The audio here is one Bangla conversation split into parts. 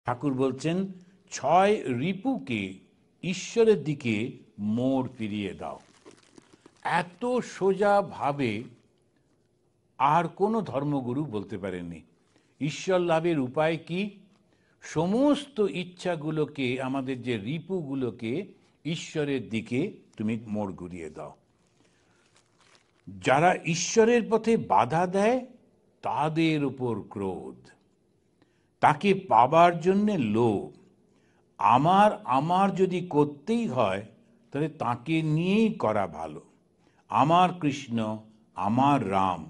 ঠাকুর বলছেন, 6 রিপুকে ঈশ্বরের দিকে মোড় ফিরিয়ে দাও। এত সোজা ভাবে আর কোনো ধর্মগুরু বলতে পারেননি। ঈশ্বর লাভের উপায় কি? সমস্ত ইচ্ছাগুলোকে, আমাদের যে রিপুগুলোকে ঈশ্বরের দিকে তুমি মোড় ঘুরিয়ে দাও। যারা ঈশ্বরের পথে বাধা দেয় তাদের উপর ক্রোধ, তাকে পাবার জন্যে লোভ, আমার যদি করতেই হয় তাহলে তাকে নিয়েই করা ভালো। আমার কৃষ্ণ, আমার রাম।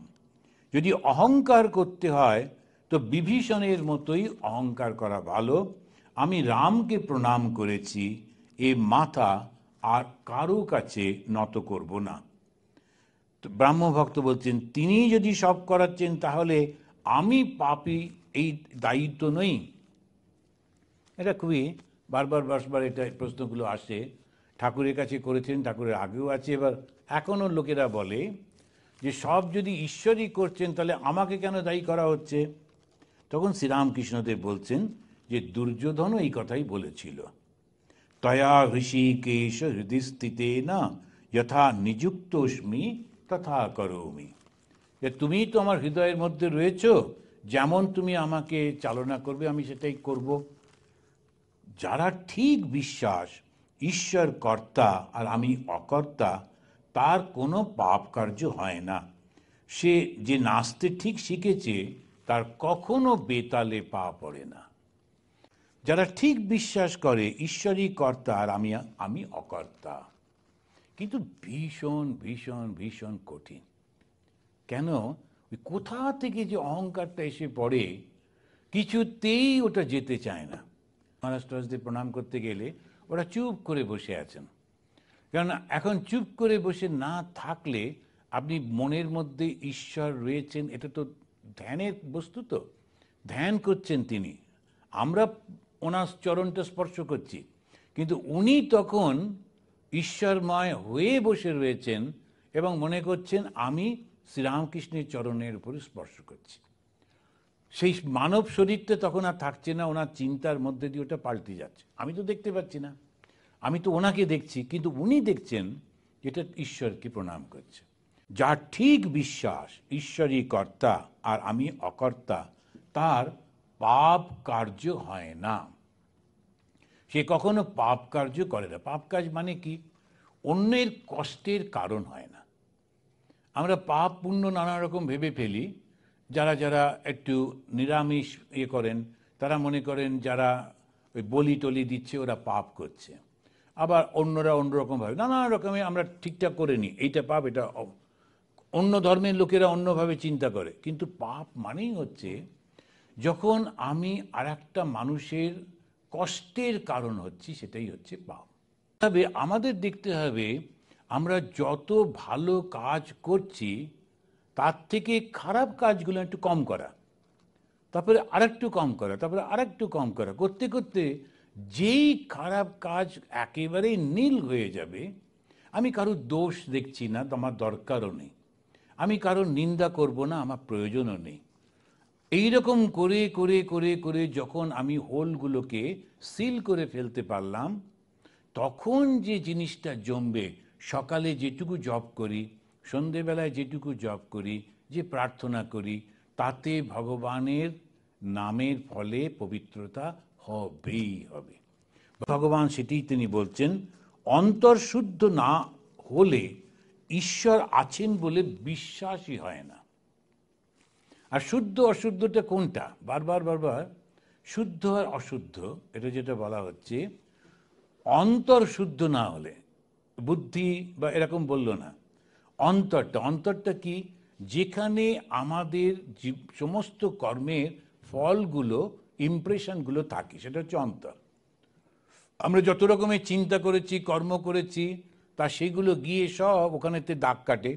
যদি অহংকার করতে হয় তো বিভীষণের মতোই অহংকার করা ভালো। আমি রামকে প্রণাম করেছি, এ মাথা আর কারো কাছে নত করব না। তো ব্রাহ্মভক্ত বলছেন, তিনি যদি সব করাচ্ছেন তাহলে আমি পাপী এই দায়িত্ব নই? এটা খুবই বারবার এটা প্রশ্নগুলো আসে। ঠাকুরের কাছে করেছেন, ঠাকুরের আগেও আছে, এবার এখনও লোকেরা বলে যে সব যদি ঈশ্বরই করছেন তাহলে আমাকে কেন দায়ী করা হচ্ছে? তখন শ্রীরামকৃষ্ণদেব বলছেন যে দুর্যোধনও এই কথাই বলেছিল, তয়া হৃষিকেশ হৃদয়স্থিতে না যথা নিযুক্তস্মি তথা করোমি। যে তুমি তো আমার হৃদয়ের মধ্যে রয়েছ, যেমন তুমি আমাকে চালনা করবে আমি সেটাই করব। যারা ঠিক বিশ্বাস ঈশ্বর কর্তা আর আমি অকর্তা, তার কোনো পাপ কার্য হয় না। সে যে নাচতে ঠিক শিখেছে তার কখনো বেতালে পা পড়ে না। যারা ঠিক বিশ্বাস করে ঈশ্বরই কর্তা আর আমি অকর্তা, কিন্তু ভীষণ ভীষণ ভীষণ কঠিন। কেন? ওই কোথা থেকে যে অহংকারটা এসে পড়ে, কিছুতেই ওটা যেতে চায় না। মহারাষ্ট্রদের প্রণাম করতে গেলে ওরা চুপ করে বসে আছেন, কেননা এখন চুপ করে বসে না থাকলে আপনি মনের মধ্যে ঈশ্বর রয়েছেন, এটা তো ধ্যানের বস্তু। তো ধ্যান করছেন তিনি, আমরা ওনার চরণটা স্পর্শ করছি, কিন্তু উনি তখন ঈশ্বরময় হয়ে বসে রয়েছেন এবং মনে করছেন আমি শ্রীরামকৃষ্ণের চরণের উপরে স্পর্শ করছি। সেই মানব শরীরটা তখন আর থাকছে না, ওনার চিন্তার মধ্যে দিয়ে ওটা পাল্টে যাচ্ছে। আমি তো দেখতে পাচ্ছি না, আমি তো ওনাকে দেখছি, কিন্তু উনি দেখছেন যেটা ঈশ্বরকে প্রণাম করছে। যার ঠিক বিশ্বাস ঈশ্বরই কর্তা আর আমি অকর্তা, তার পাপ কার্য হয় না। সে কখনো পাপ কার্য করে না। পাপ কাজ মানে কি? অন্যের কষ্টের কারণ হয় না। আমরা পাপ পুণ্য নানা রকম ভেবে ফেলি। যারা যারা একটু নিরামিষ করেন, তারা মনে করেন যারা ওই বলি টলি দিচ্ছে ওরা পাপ করছে। আবার অন্যরা অন্যরকমভাবে নানা রকমের আমরা ঠিকঠাক করে নিই, এইটা পাপ, এটা। অন্য ধর্মের লোকেরা অন্যভাবে চিন্তা করে। কিন্তু পাপ মানেই হচ্ছে যখন আমি আর একটা মানুষের কষ্টের কারণ হচ্ছি, সেটাই হচ্ছে পাপ। তবে আমাদের দেখতে হবে আমরা যত ভালো কাজ করছি তার থেকে খারাপ কাজগুলো একটু কম করা, তারপরে আরেকটু কম করা, তারপরে আরেকটু কম করা, করতে করতে যেই খারাপ কাজ একেবারেই নীল হয়ে যাবে, আমি কারোর দোষ দেখছি না, আমার দরকারও নেই, আমি কারোর নিন্দা করব না, আমার প্রয়োজনও নেই। এইরকম করে করে করে করে যখন আমি হোলগুলোকে সিল করে ফেলতে পারলাম, তখন যে জিনিসটা জমবে, সকালে যেটুকু জপ করি, সন্ধেবেলায় যেটুকু জপ করি, যে প্রার্থনা করি, তাতে ভগবানের নামের ফলে পবিত্রতা হবেই হবে। ভগবান সেটাই তিনি বলছেন, অন্তর্শুদ্ধ না হলে ঈশ্বর আছেন বলে বিশ্বাসই হয় না। আর শুদ্ধ অশুদ্ধটা কোনটা? বারবার বারবার শুদ্ধ আর অশুদ্ধ এটা যেটা বলা হচ্ছে, অন্তর শুদ্ধ না হলে, বুদ্ধি বা এরকম বললো না, অন্তরটা কি? যেখানে আমাদের সমস্ত কর্মের ফলগুলো, ইমপ্রেশনগুলো থাকে, সেটা হচ্ছে অন্তর। আমরা যত রকমের চিন্তা করেছি, কর্ম করেছি, তা সেইগুলো গিয়ে সব ওখানেতে দাগ কাটে,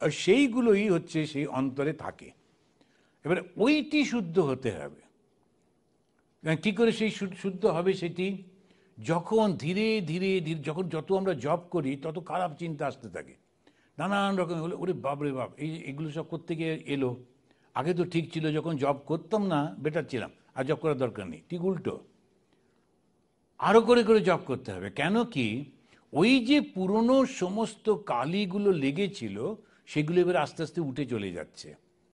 আর সেইগুলোই হচ্ছে সেই অন্তরে থাকে। এবারে ওইটি শুদ্ধ হতে হবে। কী করে সেই শুদ্ধ হবে? সেটি যখন ধীরে ধীরে ধীরে, যখন যত আমরা জব করি তত খারাপ চিন্তা আসতে থাকে, নানান রকম হলো, ওরে বাপরে বাপ, এগুলো সব করতে গিয়ে এলো, আগে তো ঠিক ছিল, যখন জব করতাম না বেটার ছিলাম, আর জপ করার দরকার নেই, ঠিক উল্টো, আরো করে করে জপ করতে হবে। কেন কি, ওই যে পুরনো সমস্ত কালিগুলো লেগেছিল সেগুলো এবার আস্তে আস্তে উঠে চলে যাচ্ছে।